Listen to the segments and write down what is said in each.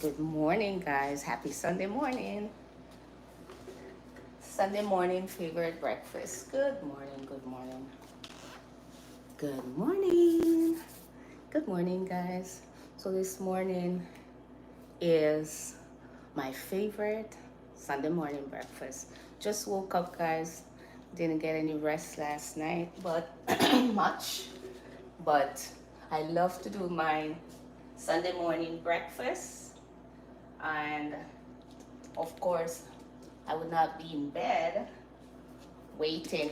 Good morning, guys. Happy Sunday morning. Sunday morning favorite breakfast. Good morning, good morning. Good morning. Good morning, guys. So, this morning is my favorite Sunday morning breakfast. Just woke up, guys. Didn't get any rest last night, but much. But I love to do my Sunday morning breakfast. And of course, I would not be in bed waiting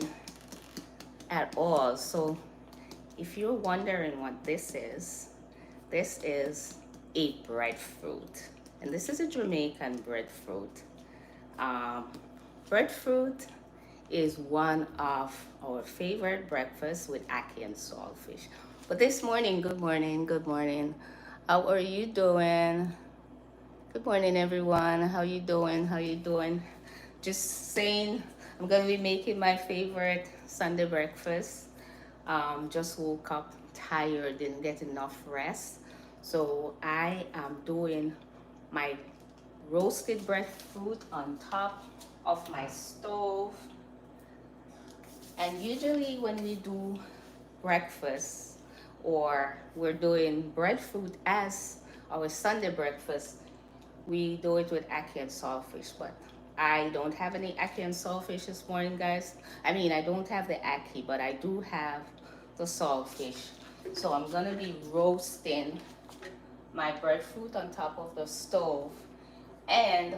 at all. So if you're wondering what this is a breadfruit. And this is a Jamaican breadfruit. Um, Breadfruit is one of our favorite breakfasts with ackee and saltfish. But this morning, good morning, good morning. How are you doing? Good morning, everyone. How you doing? How you doing? Just saying, I'm gonna be making my favorite Sunday breakfast. Just woke up tired, didn't get enough rest, so I am doing my roasted breadfruit on top of my stove. And usually, when we do breakfast or we're doing breadfruit as our Sunday breakfast, we do it with ackee and saltfish, but I don't have any ackee and saltfish this morning, guys. I mean, I don't have the ackee, but I do have the saltfish. So I'm gonna be roasting my breadfruit on top of the stove. And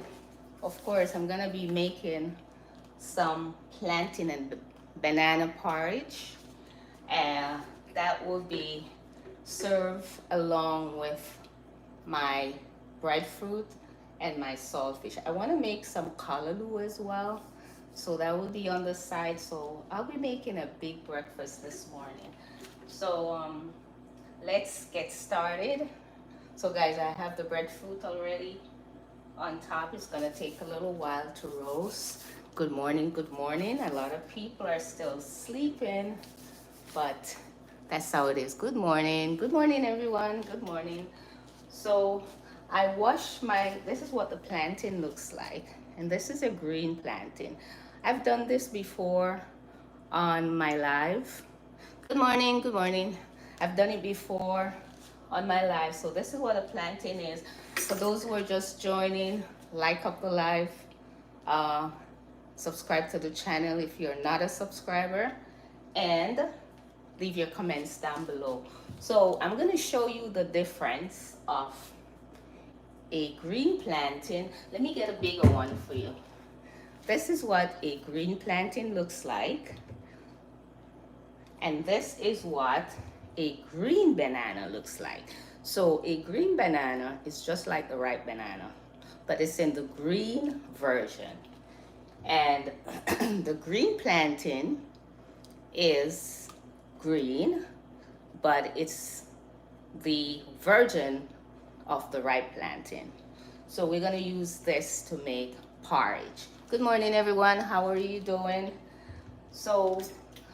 of course, I'm gonna be making some plantain and banana porridge. And that will be served along with my breadfruit and my saltfish. I want to make some callaloo as well, so that will be on the side. So I'll be making a big breakfast this morning. So let's get started. So guys, I have the breadfruit already on top. It's gonna take a little while to roast. Good morning, good morning. A lot of people are still sleeping, but that's how it is. Good morning, everyone. Good morning. So I wash this is what the plantain looks like. And this is a green plantain. I've done this before on my live. Good morning, good morning. I've done it before on my live. So this is what a plantain is. For those who are just joining, like up the live, uh, subscribe to the channel if you're not a subscriber, and leave your comments down below. So I'm going to show you the difference of a green plantain. Let me get a bigger one for you. This is what a green plantain looks like. And this is what a green banana looks like. So a green banana is just like the ripe banana, but it's in the green version. And the green plantain is green, but it's the virgin of the ripe plantain. So we're gonna use this to make porridge. Good morning, everyone. How are you doing? So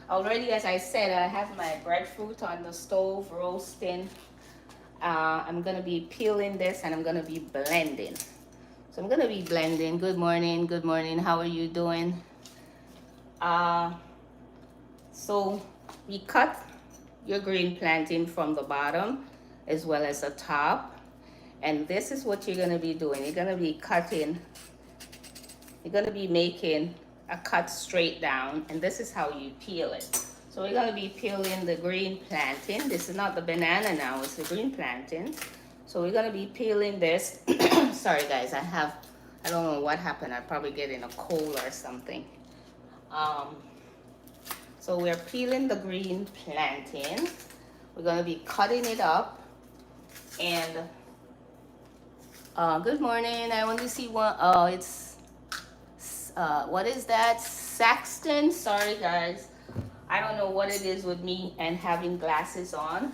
already, as I said, I have my breadfruit on the stove roasting. I'm gonna be peeling this and I'm gonna be blending. So I'm gonna be blending. Good morning, good morning. How are you doing? So we cut your green plantain from the bottom as well as the top. And this is what you're gonna be doing. You're gonna be cutting, you're gonna be making a cut straight down, and this is how you peel it. So we're gonna be peeling the green plantain. This is not the banana now, it's the green plantain. So we're gonna be peeling this. Sorry guys, I don't know what happened. I'm probably getting a cold or something. So we're peeling the green plantain. We're gonna be cutting it up. And good morning. I want to see one. Oh, it's what is that? Saxton. Sorry, guys. I don't know what it is with me and having glasses on.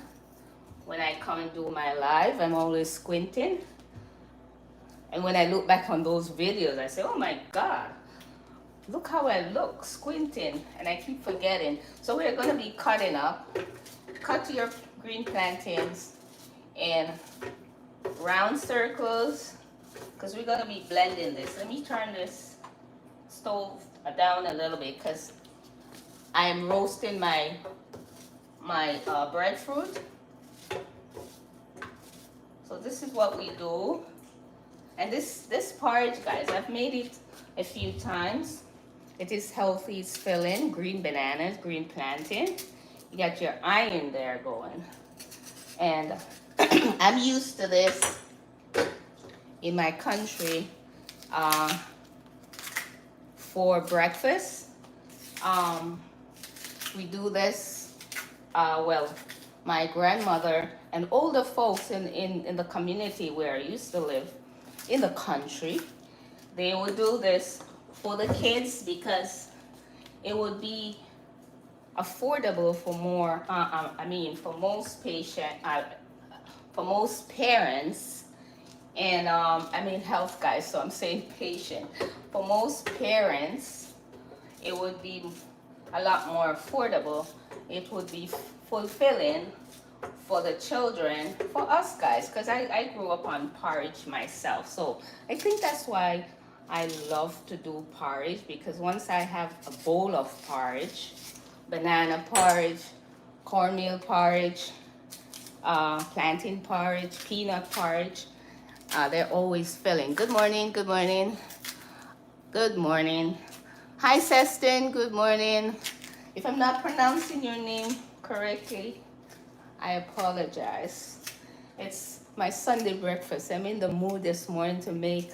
When I come and do my live, I'm always squinting. And when I look back on those videos, I say, oh my God, look how I look, squinting. And I keep forgetting. So we're going to be cutting up. Cut your green plantains in round circles because we're gonna be blending this. Let me turn this stove down a little bit because I'm roasting my breadfruit. So this is what we do. And this porridge, guys, I've made it a few times. It is healthy, it's filling, green bananas, green plantain. You got your iron there going. And I'm used to this in my country for breakfast. We do this, well, my grandmother and older folks in the community where I used to live, in the country, they would do this for the kids because it would be affordable for more, for most for most parents, and health guys, so I'm saying patient. For most parents, it would be a lot more affordable. It would be fulfilling for the children, for us guys, because I grew up on porridge myself. So I think that's why I love to do porridge, because once I have a bowl of porridge, banana porridge, cornmeal porridge, plantain porridge, peanut porridge, they're always filling. Good morning, good morning, good morning. Hi Seston, good morning. If I'm not pronouncing your name correctly, I apologize. It's my Sunday breakfast. I'm in the mood this morning to make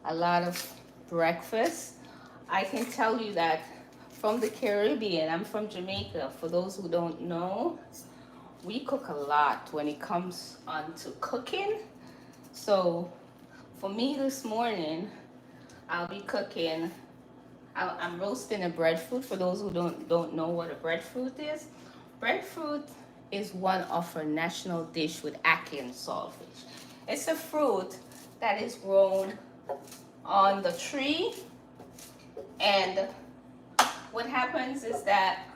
a lot of breakfast. I can tell you that from the Caribbean, I'm from Jamaica. For those who don't know, we cook a lot when it comes on to cooking. So for me this morning, I'll be cooking, I'm roasting a breadfruit. For those who don't know what a breadfruit is, breadfruit is one of our national dish with ackee and saltfish. It's a fruit that is grown on the tree, and what happens is that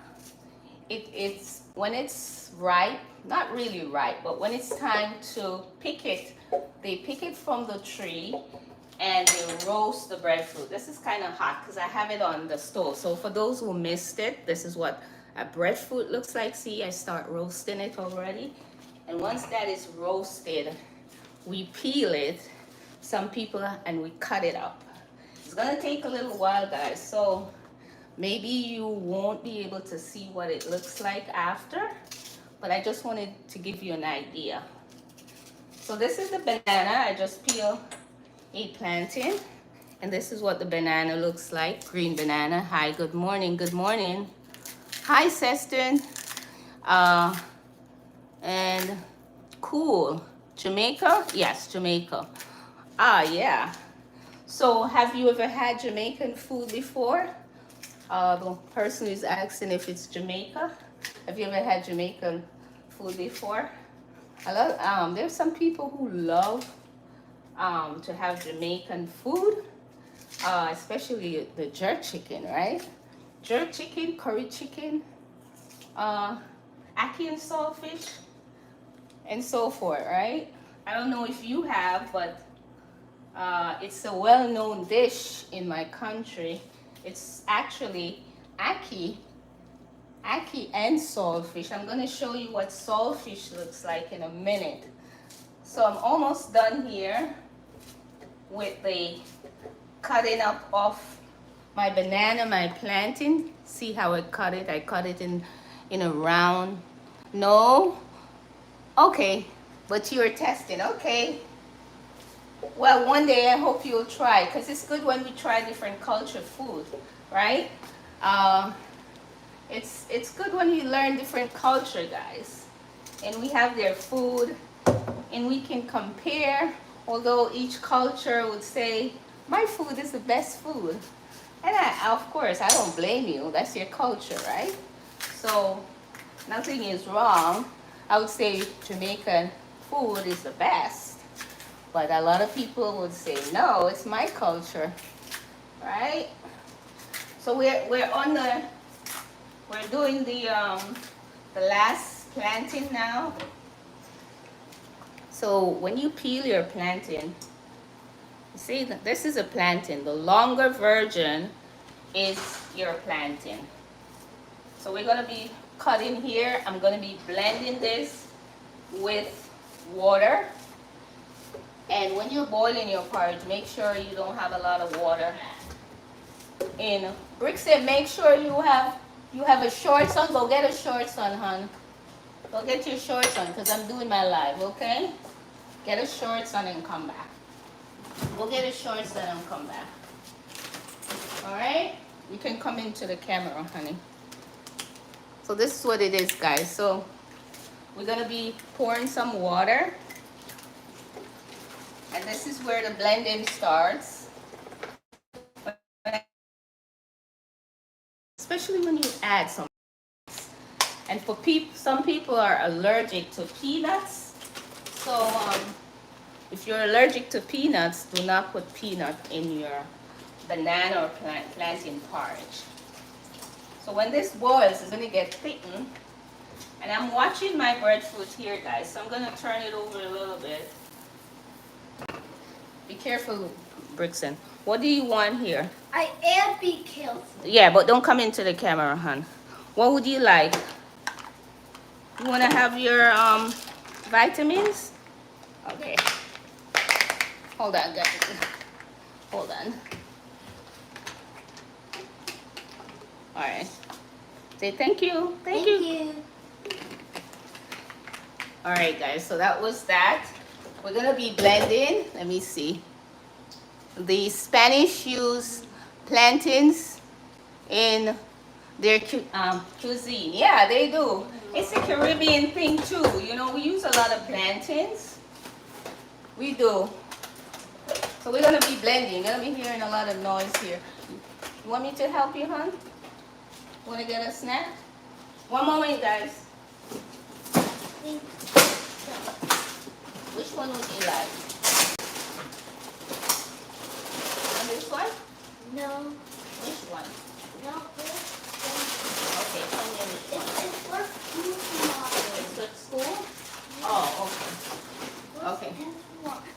it's when it's ripe, not really ripe, but when it's time to pick it, they pick it from the tree and they roast the breadfruit. This is kind of hot because I have it on the stove. So for those who missed it, this is what a breadfruit looks like. See, I start roasting it already. And once that is roasted, we peel it, some people, and we cut it up. It's gonna take a little while, guys, so maybe you won't be able to see what it looks like after, but I just wanted to give you an idea. So this is the banana. I just peel a plantain, and this is what the banana looks like. Green banana. Hi, good morning, good morning. Hi, Seston. And cool. Jamaica? Yes, Jamaica. Yeah. So have you ever had Jamaican food before? The person is asking if it's Jamaica. Have you ever had Jamaican food before? There's some people who love to have Jamaican food, especially the jerk chicken, right? Jerk chicken, curry chicken, ackee and saltfish, and so forth, right? I don't know if you have, but it's a well-known dish in my country. It's actually ackee and saltfish. I'm going to show you what saltfish looks like in a minute. So I'm almost done here with the cutting up of my banana, my plantain. See how I cut it? I cut it in a round. No? Okay, but you're testing. Okay. Well, one day I hope you'll try, because it's good when we try different culture food, right? It's good when you learn different culture, guys. And we have their food, and we can compare, although each culture would say, my food is the best food. And of course, I don't blame you. That's your culture, right? So nothing is wrong. I would say Jamaican food is the best. But a lot of people would say, no, it's my culture, right? So we're doing the last planting now. So when you peel your plantain, see that this is a plantain. The longer version is your plantain. So we're gonna be cutting here. I'm gonna be blending this with water. And when you're boiling your porridge, make sure you don't have a lot of water in. Brixton, make sure you have a shorts on. Go get a shorts on, hon. Go get your shorts on, because I'm doing my live, okay? Get a shorts on and come back. Go get a shorts on and come back. Alright? You can come into the camera, honey. So this is what it is, guys. So we're gonna be pouring some water. And this is where the blending starts. Especially when you add some. And for some people are allergic to peanuts. So if you're allergic to peanuts, do not put peanut in your banana or plantain porridge. So when this boils, it's gonna get thickened. And I'm watching my breadfruit here, guys. So I'm gonna turn it over a little bit. Be careful, Brixton. What do you want here? I am be careful. Yeah, but don't come into the camera, hon. What would you like? You want to have your vitamins? Okay. Hold on, guys. Hold on. All right. Say thank you. Thank you. All right, guys. So that was that. We're going to be blending. Let me see. The Spanish use plantains in their cuisine. Yeah, they do. It's a Caribbean thing too. You know, we use a lot of plantains. We do. So we're gonna be blending. You're gonna be hearing a lot of noise here. You want me to help you, hon? Wanna get a snack? One moment, guys. Which one would you like? And this one? No. Which one? No, this Okay, tell me which one. it's for school tomorrow. It's for school? Oh, okay. Okay.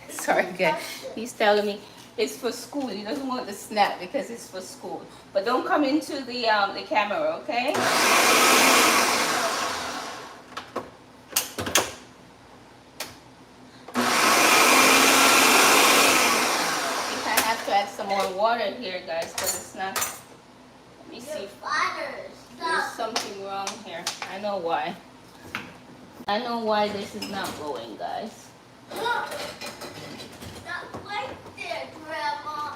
It's Sorry, guys. He's telling me it's for school. He doesn't want the snap because it's for school. But don't come into the camera, okay? Add some more water here, guys, because it's not. Let me see. There's something wrong here. I know why. I know why this is not going, guys. Not like that, Grandma.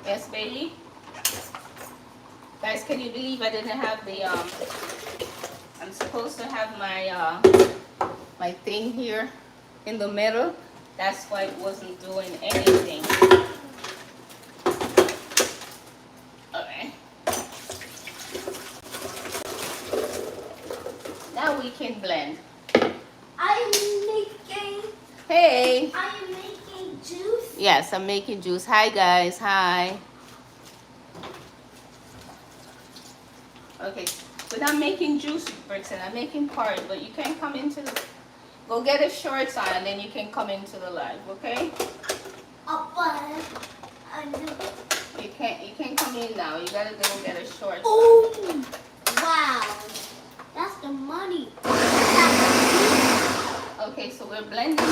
Yes, baby. Guys, can you believe I didn't have the I'm supposed to have my my thing here in the middle. That's why it wasn't doing anything. Now we can blend. I'm making. Hey. Are you making juice? Yes, I'm making juice. Hi, guys. Hi. Okay, but I'm making juice, Brixton. I'm making porridge, but you can come into the. Go get a shorts on, and then you can come into the live. Okay? You can't come in now. You gotta go get a shorts. Oh, wow. That's the money. Okay, so we're blending.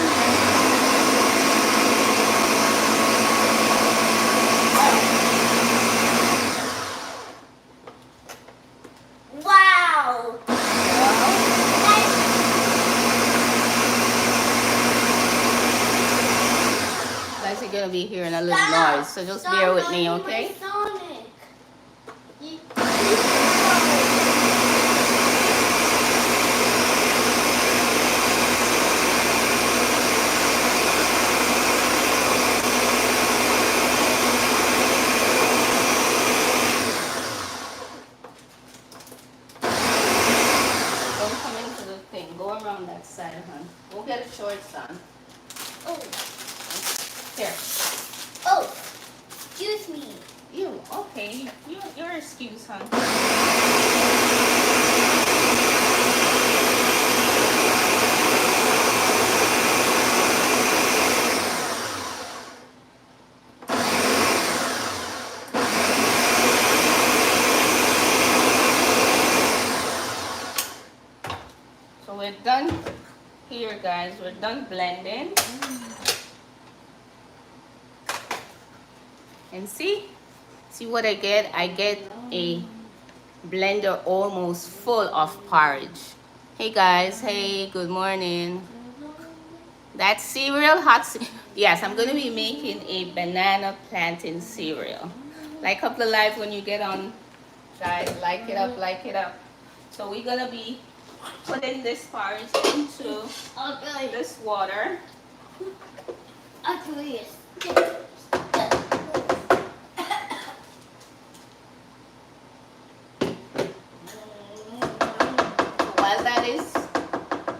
Wow. Guys are gonna be hearing a little noise, so just bear with me, okay? Don't come into the thing. Go around that side, hon. We'll get a shorts on. Oh. Here. Oh. Excuse me. You, okay. You're excused, hon. So we're done here, guys. We're done blending. And see what I get? I get a blender almost full of porridge. Hey guys, hey, good morning. That cereal, yes, I'm gonna be making a banana plantain cereal. Like up the live when you get on, guys, like it up, like it up. So we're gonna be putting this porridge into this water.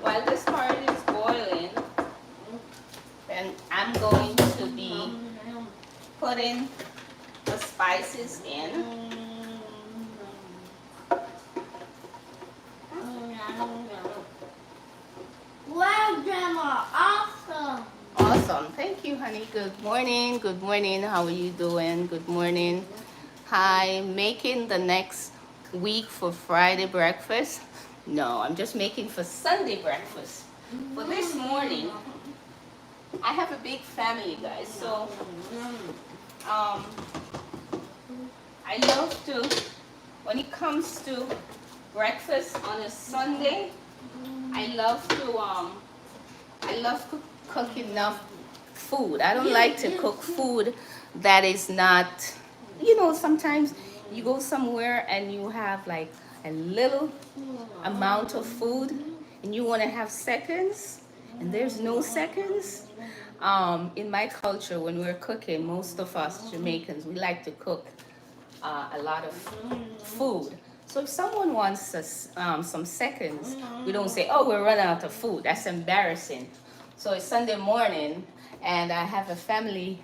While this porridge is boiling, then I'm going to be putting the spices in. Wow, Grandma, awesome. Awesome. Thank you, honey. Good morning. Good morning. How are you doing? Good morning. Hi. Making the next week for Friday breakfast? No, I'm just making for Sunday breakfast. For this morning, I have a big family, guys. So, I love to, when it comes to breakfast on a Sunday, I love to cook enough food. I don't like to cook food that is not, sometimes you go somewhere and you have like a little amount of food and you want to have seconds and there's no seconds. In my culture, when we're cooking, most of us Jamaicans, we like to cook a lot of food. So if someone wants us, some seconds, we don't say, oh, we're running out of food. That's embarrassing. So it's Sunday morning, and I have a family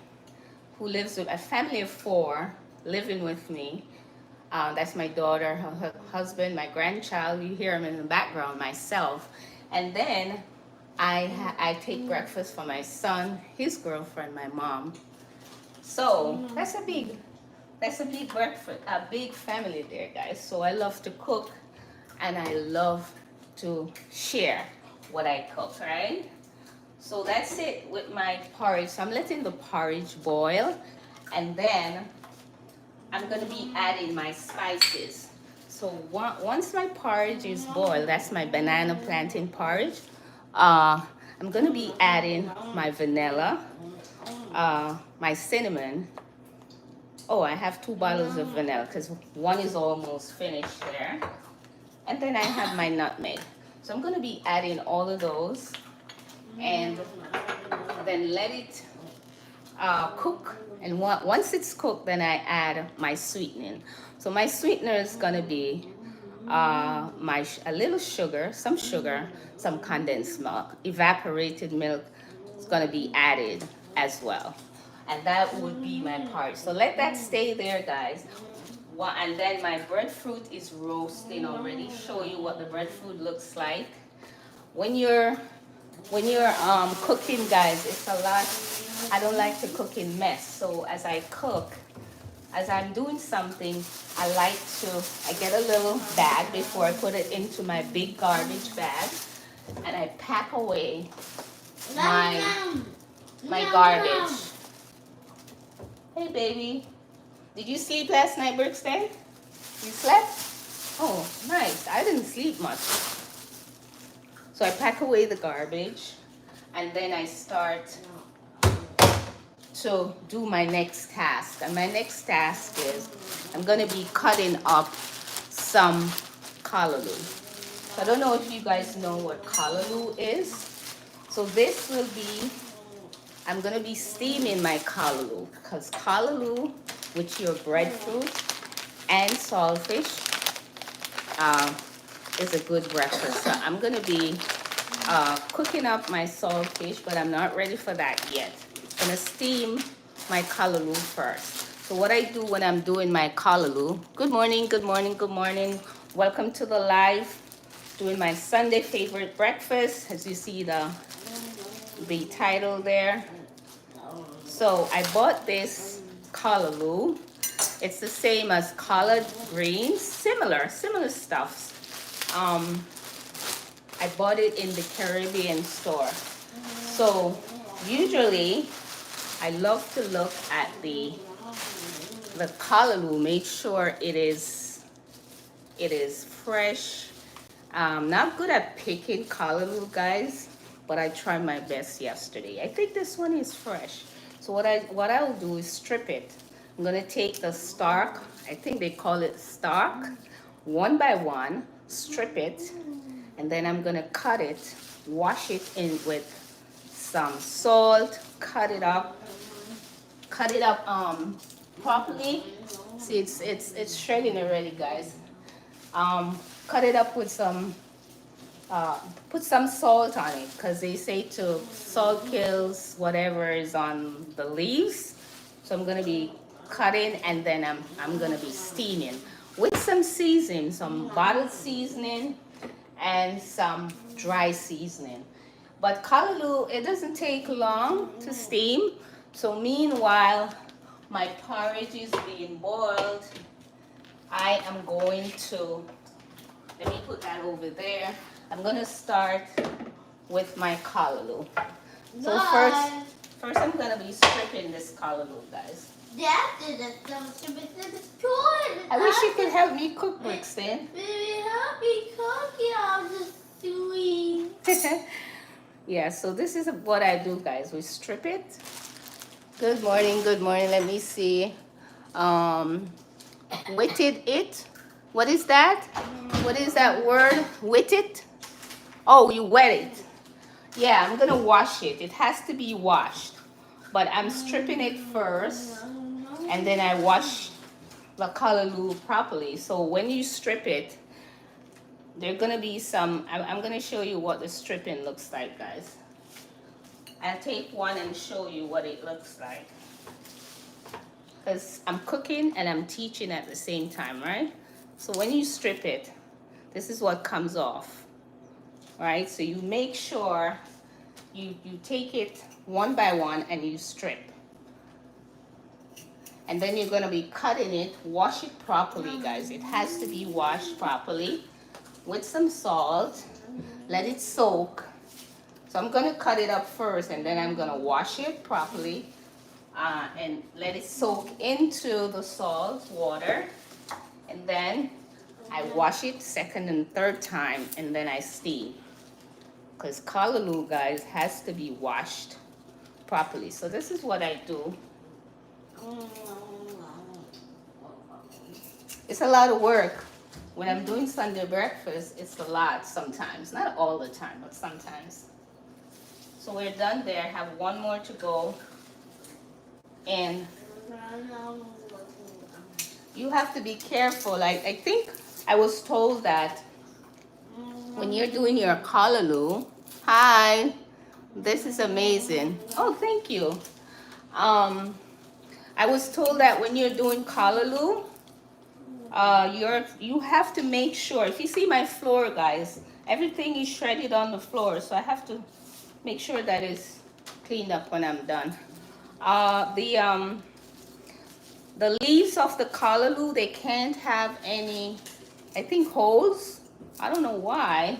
who lives with a family of 4 living with me. That's my daughter, her husband, my grandchild. You hear him in the background, myself. And then I take breakfast for my son, his girlfriend, my mom. So that's a big breakfast, a big family there, guys. So I love to cook and I love to share what I cook, right? So that's it with my porridge. So I'm letting the porridge boil and then I'm gonna be adding my spices. So once my porridge is boiled, that's my banana plantain porridge, I'm gonna be adding my vanilla, my cinnamon. Oh, I have 2 bottles of vanilla because one is almost finished there. And then I have my nutmeg. So I'm gonna be adding all of those and then let it cook. And once it's cooked, then I add my sweetening. So my sweetener is gonna be a little sugar, some condensed milk, evaporated milk is gonna be added as well. And that would be my part. So let that stay there, guys. And then my breadfruit is roasting already. Show you what the breadfruit looks like. When you're cooking, guys, it's a lot. I don't like to cook in mess. So as I cook, as I'm doing something, I get a little bag before I put it into my big garbage bag, and I pack away my garbage. Hey, baby. Did you sleep last night, Brixton? You slept? Oh, nice. I didn't sleep much. So I pack away the garbage, and then I start to do my next task. And my next task is I'm going to be cutting up some callaloo. So I don't know if you guys know what callaloo is. So this will be, I'm going to be steaming my callaloo, because callaloo with your breadfruit and saltfish is a good breakfast. So I'm going to be cooking up my saltfish, but I'm not ready for that yet. I'm going to steam my callaloo first. So what I do when I'm doing my callaloo, good morning, good morning, good morning. Welcome to the live, doing my Sunday favorite breakfast, as you see the title there. So I bought this callaloo. It's the same as collard greens, similar stuffs. I bought it in the Caribbean store. So usually I love to look at the callaloo, make sure it is fresh. I'm not good at picking callaloo, guys, but I tried my best yesterday. I think this one is fresh. So what I will do is strip it. I'm gonna take the stalk, I think they call it stalk, one by one, strip it, and then I'm gonna cut it, wash it in with some salt, cut it up properly. See, it's shredding already, guys. Cut it up with some put some salt on it, because they say to salt kills whatever is on the leaves. So I'm gonna be cutting, and then I'm gonna be steaming with some seasoning, some bottled seasoning and some dry seasoning. But callaloo, it doesn't take long to steam. So meanwhile my porridge is being boiled, I am going to, let me put that over there. I'm gonna start with my callaloo. So first I'm gonna be stripping this callaloo, guys. I wish you could help me cook, Brixton. Baby, help me cook it. I'm just doing. Yeah, so this is what I do, guys. We strip it. Good morning, good morning. Let me see. Wetted it. What is that? What is that word? Wet it? Oh, you wet it. Yeah, I'm gonna wash it. It has to be washed. But I'm stripping it first, and then I wash the callaloo properly. So when you strip it, there are gonna be some, I'm gonna show you what the stripping looks like, guys. I'll take one and show you what it looks like. Because I'm cooking and I'm teaching at the same time, right? So when you strip it, this is what comes off, right? So you make sure you take it one by one and you strip. And then you're gonna be cutting it, wash it properly, guys. It has to be washed properly with some salt, let it soak. So I'm gonna cut it up first, and then I'm gonna wash it properly and let it soak into the salt water. And then I wash it second and third time, and then I steam. Because callaloo, guys, has to be washed properly. So this is what I do. It's a lot of work. When I'm doing Sunday breakfast, it's a lot sometimes. Not all the time, but sometimes. So we're done there. I have one more to go. And you have to be careful. I think I was told that when you're doing your callaloo, hi, this is amazing. Oh, thank you. I was told that when you're doing callaloo, you have to make sure, if you see my floor, guys, everything is shredded on the floor, so I have to make sure that it's cleaned up when I'm done. The leaves of the callaloo, they can't have any, I think, holes. I don't know why.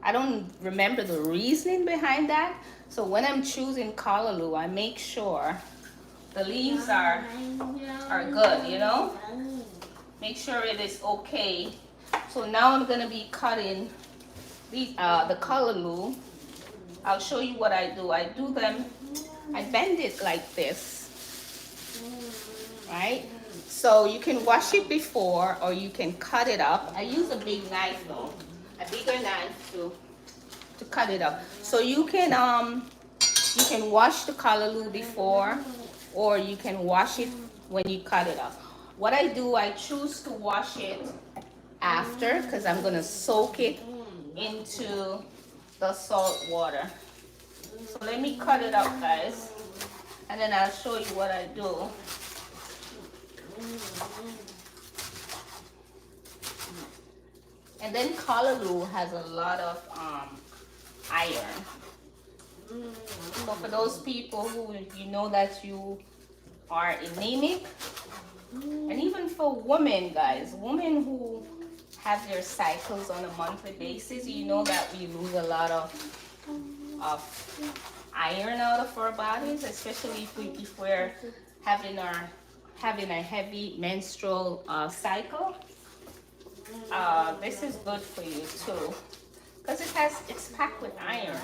I don't remember the reasoning behind that. So when I'm choosing callaloo, I make sure the leaves are good, you know? Make sure it is okay. So now I'm gonna be cutting the callaloo. I'll show you what I do. I bend it like this, right? So you can wash it before, or you can cut it up. I use a big knife though, a bigger knife to cut it up. So you can wash the callaloo before, or you can wash it when you cut it up. What I do, I choose to wash it after, because I'm gonna soak it into the salt water. So let me cut it up, guys, and then I'll show you what I do. And then callaloo has a lot of iron. So for those people who, you know, that you are anemic, and even for women, guys, women who have their cycles on a monthly basis, you know that we lose a lot of iron out of our bodies, especially if we're having a heavy menstrual cycle. This is good for you too, because it's packed with iron.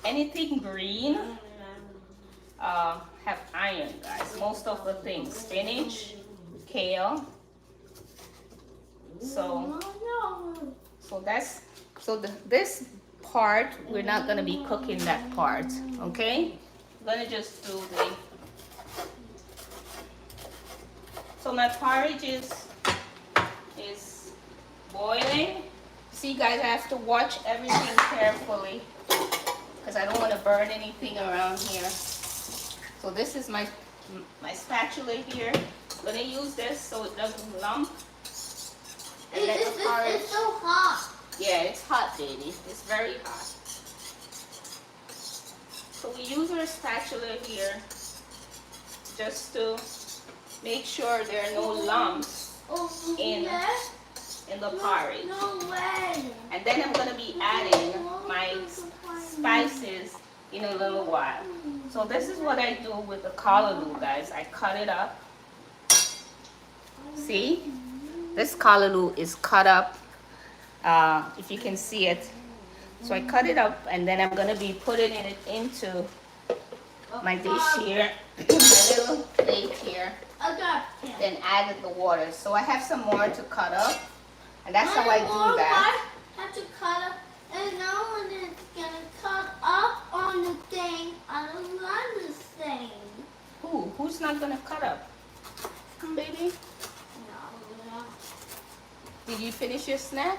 Anything green have iron, guys. Most of the things, spinach, kale. So this part, we're not gonna be cooking that part, okay? I'm gonna just do the. So my porridge is boiling. See, guys, I have to watch everything carefully because I don't want to burn anything around here. So this is my spatula here. I'm gonna use this so it doesn't lump. And let the porridge. It's so hot. Yeah, it's hot, baby. It's very hot. So we use our spatula here just to make sure there are no lumps in the porridge. No way. And then I'm gonna be adding my spices in a little while. So this is what I do with the callaloo, guys. I cut it up. See? This callaloo is cut up, if you can see it. So I cut it up, and then I'm gonna be putting it into my dish here, my little plate here. Then add the water. So I have some more to cut up, and that's how I do that. I have to cut up, and now when it's gonna cut up on the thing, I don't like this thing. Who's not gonna cut up? Baby? No. Did you finish your snack?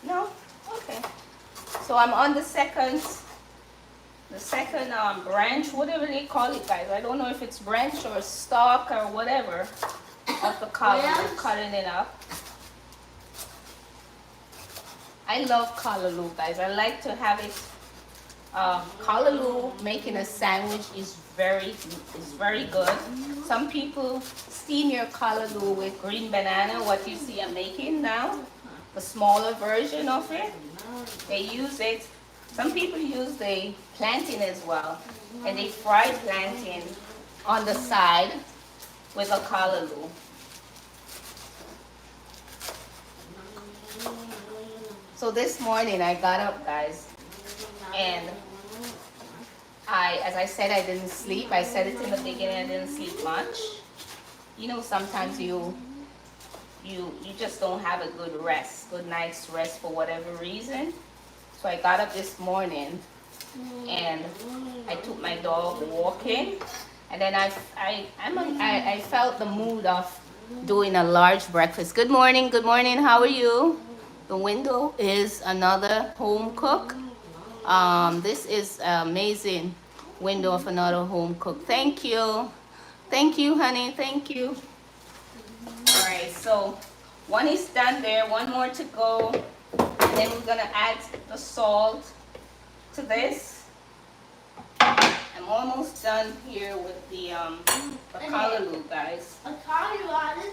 No? Okay. So I'm on the second branch, whatever they call it, guys. I don't know if it's branch or stalk or whatever of the callaloo, cutting it up. I love callaloo, guys. I like to have it. Callaloo making a sandwich is very good. Some people steam your callaloo with green banana, what you see I'm making now, the smaller version of it. They use it. Some people use the plantain as well, and they fry plantain on the side with a callaloo. So this morning I got up, guys, and as I said, I didn't sleep. I said it in the beginning, I didn't sleep much. You know, sometimes you just don't have a good night's rest for whatever reason. So I got up this morning and I took my dog walking, and then I felt the mood of doing a large breakfast. Good morning, how are you? The window is another home cook. This is an amazing window of another home cook. Thank you, honey, thank you. All right, so one is done there, one more to go. And then we're gonna add the salt to this. I'm almost done here with the callaloo, guys. I tell you about it.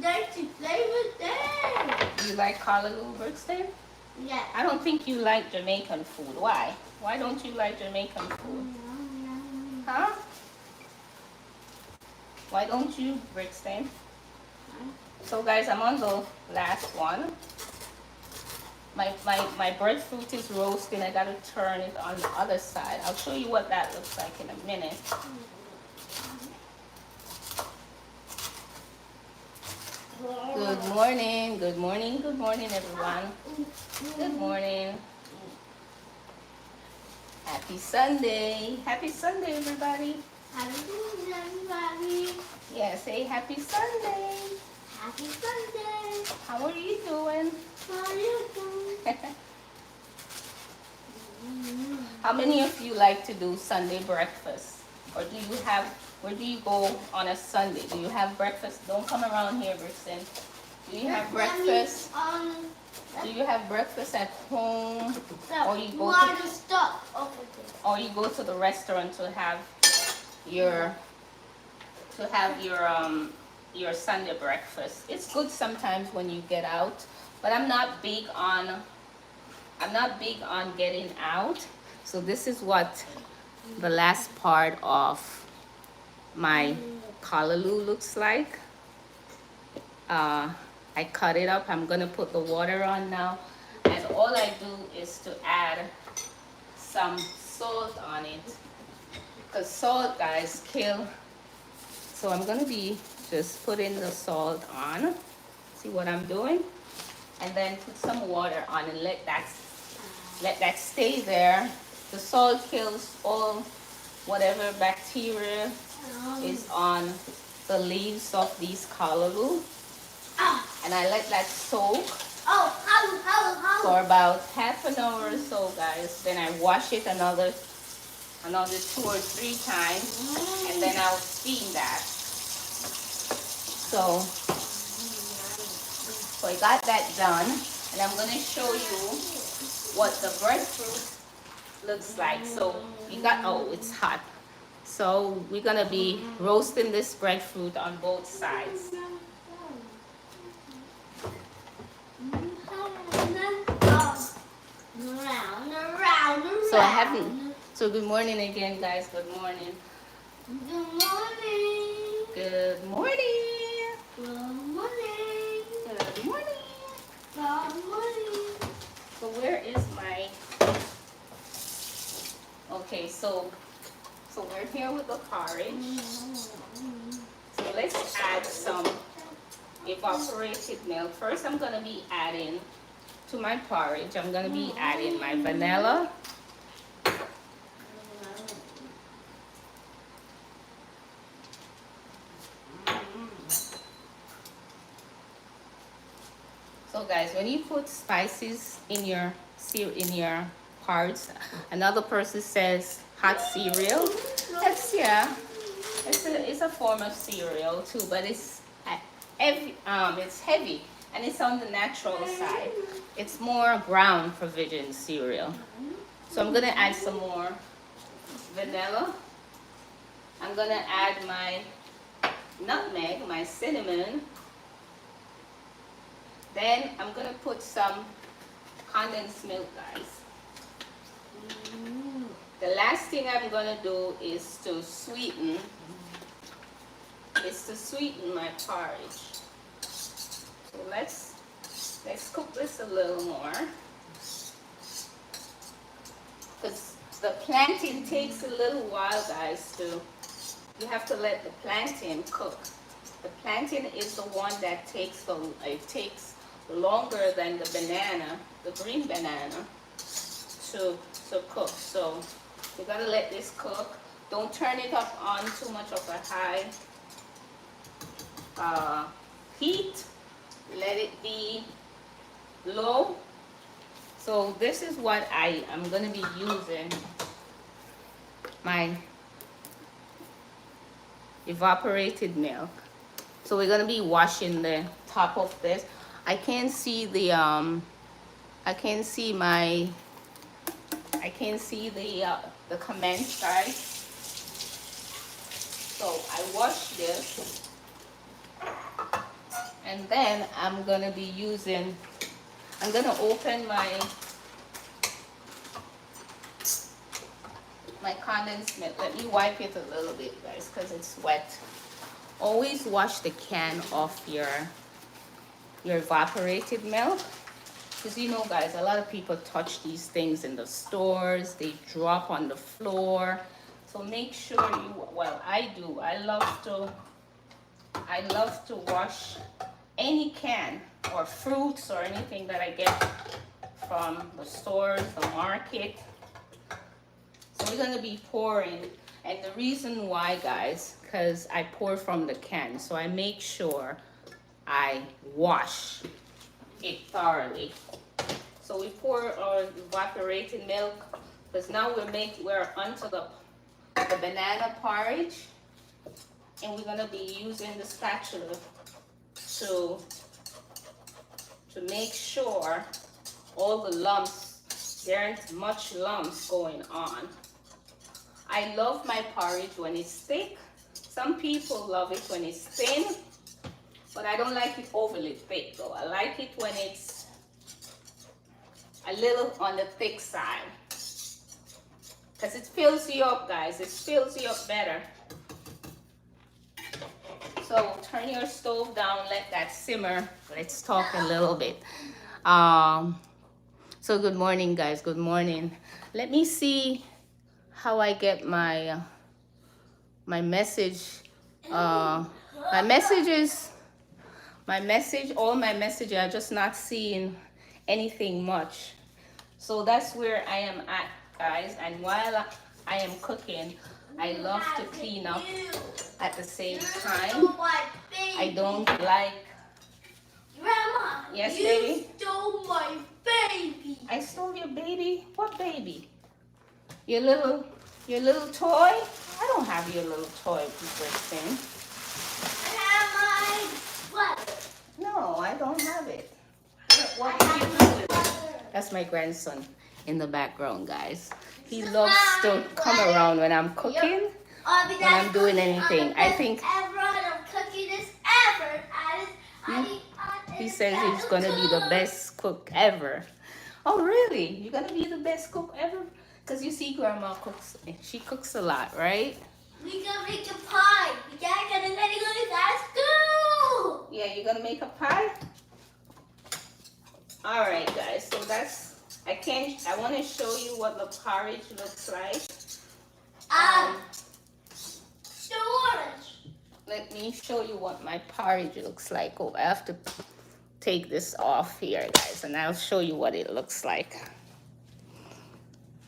Dirty flavor there. You like callaloo, Brixton? Yeah. I don't think you like Jamaican food. Why? Why don't you like Jamaican food? Huh? Why don't you, Brixton? So guys, I'm on the last one. My breadfruit is roasting. I gotta turn it on the other side. I'll show you what that looks like in a minute. Good morning, everyone. Good morning. Happy Sunday, everybody. Happy Sunday, everybody. Yeah, say happy Sunday. Happy Sunday. How are you doing? How are you doing? How many of you like to do Sunday breakfast? Or where do you go on a Sunday? Do you have breakfast? Don't come around here, Brixton. Do you have breakfast? Do you have breakfast at home? Or you go or you go to the restaurant to have your your Sunday breakfast. It's good sometimes when you get out, but I'm not big on getting out. So this is what the last part of my callaloo looks like. I cut it up. I'm gonna put the water on now, and all I do is to add some salt on it, because salt, guys, kill. So I'm gonna be just putting the salt on. See what I'm doing? And then put some water on and let that stay there. The salt kills all whatever bacteria is on the leaves of these callaloo. And I let that soak for about half an hour or so, guys. Then I wash it another 2 or 3 times, and then I'll steam that. So I got that done, and I'm gonna show you what the breadfruit looks like. So it's hot. So we're gonna be roasting this breadfruit on both sides. So I haven't. So good morning again, guys. Good morning. Good morning. Good morning. Good morning. Good morning. Good morning. So where is my? Okay, so we're here with the porridge. So let's add some evaporated milk. First, I'm gonna be adding to my porridge. I'm gonna be adding my vanilla. So guys, when you put spices in your porridge, another person says hot cereal. That's it's a form of cereal too, but it's heavy and it's on the natural side. It's more ground provision cereal. So I'm gonna add some more vanilla. I'm gonna add my nutmeg, my cinnamon. Then I'm gonna put some condensed milk, guys. The last thing I'm gonna do is to sweeten my porridge. So let's cook this a little more, because the plantain takes a little while, guys. You have to let the plantain cook. The plantain is the one that takes longer than the banana, the green banana, to cook. So you gotta let this cook. Don't turn it up on too much of a high heat. Let it be low. So this is what I'm gonna be using, my evaporated milk. So we're gonna be washing the top of this. I can't see the comments, guys. So I wash this, and then I'm gonna open my condensed milk. Let me wipe it a little bit, guys, because it's wet. Always wash the can off your evaporated milk, because you know, guys, a lot of people touch these things in the stores. They drop on the floor. So make sure I love to wash any can or fruits or anything that I get from the stores, the market. So we're gonna be pouring, and the reason why, guys, because I pour from the can, so I make sure I wash it thoroughly. So we pour our evaporated milk, because now we're onto the banana porridge, and we're gonna be using the spatula to make sure all the lumps, there aren't much lumps going on. I love my porridge when it's thick. Some people love it when it's thin. But I don't like it overly thick though. I like it when it's a little on the thick side. Because it fills you up, guys. It fills you up better. So turn your stove down, let that simmer. Let's talk a little bit. So good morning, guys. Good morning. Let me see how I get my my message. My messages. All my messages are just not seeing anything much. So that's where I am at, guys. And while I am cooking, I love to clean up at the same time. I don't like... Grandma, yes, you baby? stole my baby. I stole your baby? What baby? Your little toy? I don't have your little toy, Kristen. I have my brother. No, I don't have it. What did you do with it? That's my grandson in the background, guys. He loves to come around when I'm cooking, when I'm doing anything. I think he says he's going to be the best cook ever. Oh, really? You're going to be the best cook ever? Because you see Grandma cooks. She cooks a lot, right? We gonna make a pie. We gotta let it go to school. Yeah, you're going to make a pie? All right, guys. So that's... I want to show you what the porridge looks like. Storage. Let me show you what my porridge looks like. Oh, I have to take this off here, guys, and I'll show you what it looks like.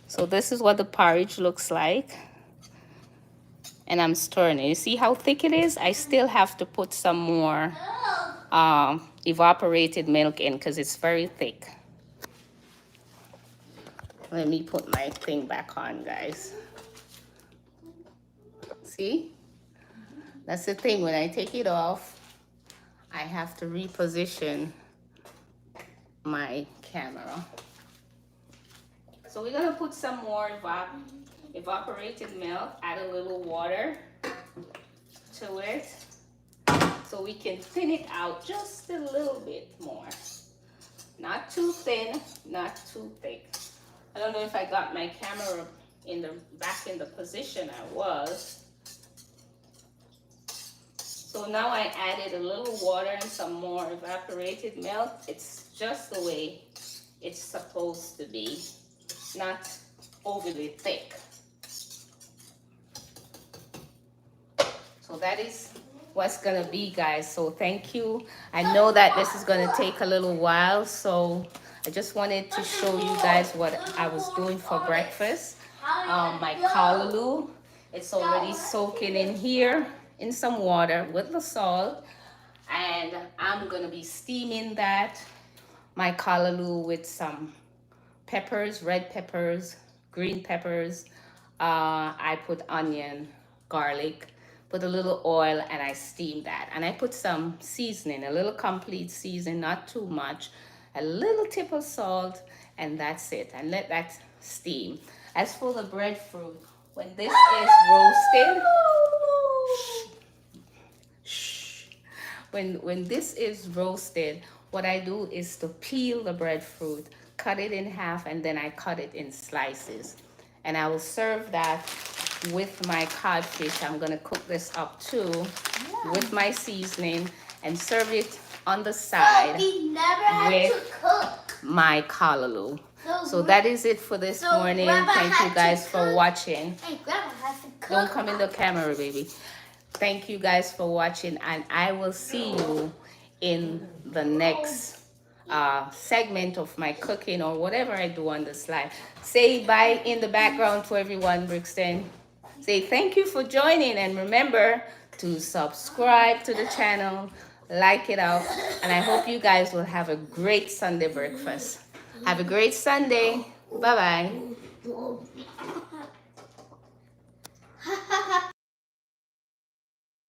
So this is what the porridge looks like. And I'm stirring it. You see how thick it is? I still have to put some more evaporated milk in because it's very thick. Let me put my thing back on, guys. See? That's the thing. When I take it off, I have to reposition my camera. So we're going to put some more evaporated milk, add a little water to it so we can thin it out just a little bit more. Not too thin, not too thick. I don't know if I got my camera back in the position I was. So now I added a little water and some more evaporated milk. It's just the way it's supposed to be, not overly thick. So that is what's gonna be, guys. So thank you. I know that this is gonna take a little while, so I just wanted to show you guys what I was doing for breakfast. My callaloo, it's already soaking in here in some water with the salt, and I'm gonna be steaming that, my callaloo, with some peppers, red peppers, green peppers. I put onion, garlic, put a little oil, and I steam that. And I put some seasoning, a little complete seasoning, not too much, a little tip of salt, and that's it. And let that steam. As for the breadfruit, when this is roasted, when this is roasted, what I do is to peel the breadfruit, cut it in half, and then I cut it in slices. And I will serve that with my codfish. I'm gonna cook this up too, with my seasoning, and serve it on the side with my callaloo. So that is it for this morning. Thank you guys for watching. Don't come in the camera, baby. Thank you guys for watching, and I will see you in the next segment of my cooking or whatever I do on this live. Say bye in the background to everyone, Brixton. Say thank you for joining, and remember to subscribe to the channel, like it out, and I hope you guys will have a great Sunday breakfast. Have a great Sunday. Bye-bye.